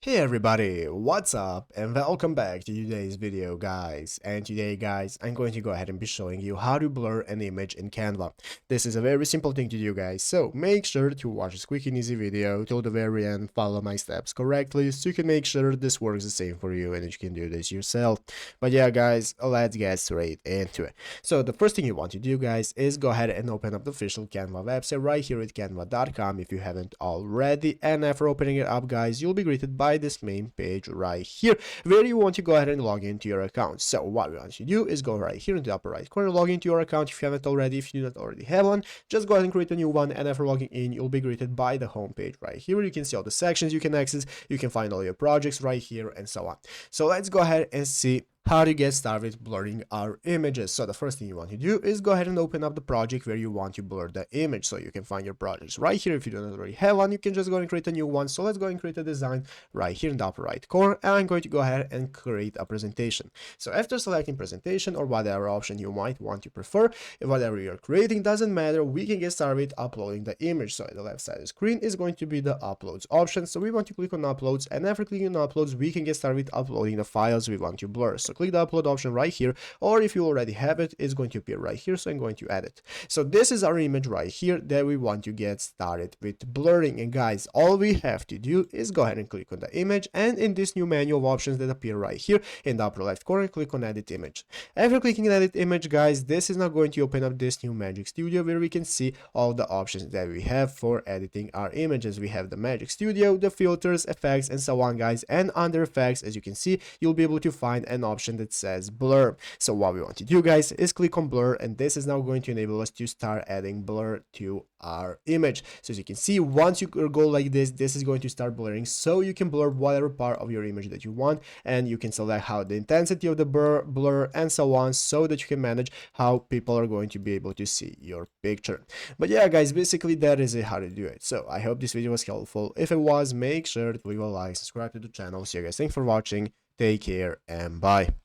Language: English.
Hey everybody, what's up and welcome back to today's video guys. And today guys, I'm going to go ahead and be showing you how to blur an image in Canva. This is a very simple thing to do guys, so make sure to watch this quick and easy video till the very end, follow my steps correctly so you can make sure this works the same for you and that you can do this yourself. But yeah guys, let's get straight into it. So the first thing you want to do guys is go ahead and open up the official Canva website right here at canva.com if you haven't already, and after opening it up guys, you'll be greeted by this main page right here where you want to go ahead and log into your account. So what we want to do is go right here in the upper right corner, log into your account if you haven't already. If you do not already have one, just go ahead and create a new one, and after logging in you'll be greeted by the home page right here where you can see all the sections you can access, you can find all your projects right here and so on. So let's go ahead and see how to get started blurring our images. So the first thing you want to do is go ahead and open up the project where you want to blur the image. So you can find your projects right here. If you don't already have one, you can just go and create a new one. So let's go and create a design right here in the upper right corner, and I'm going to go ahead and create a presentation. So after selecting presentation or whatever option you might want to prefer, whatever you're creating doesn't matter, we can get started with uploading the image. So at the left side of the screen is going to be the uploads option. So we want to click on uploads, and after clicking on uploads we can get started with uploading the files we want to blur. So click the upload option right here, or if you already have it, it's going to appear right here, so I'm going to add it. So this is our image right here that we want to get started with blurring. And guys, all we have to do is go ahead and click on the image, and in this new menu of options that appear right here in the upper left corner, click on edit image. After clicking on edit image guys, this is now going to open up this new Magic Studio where we can see all the options that we have for editing our images. We have the Magic Studio, the filters, effects, and so on guys, and under effects, as you can see, you'll be able to find an option that says blur. So what we want to do guys is click on blur, and this is now going to enable us to start adding blur to our image. So as you can see, once you go like this is going to start blurring, so you can blur whatever part of your image that you want, and you can select how the intensity of the blur and so on, so that you can manage how people are going to be able to see your picture. But yeah guys, basically that is it, how to do it. So I hope this video was helpful. If it was, make sure to leave a like, subscribe to the channel. So you guys, thanks for watching, take care, and bye.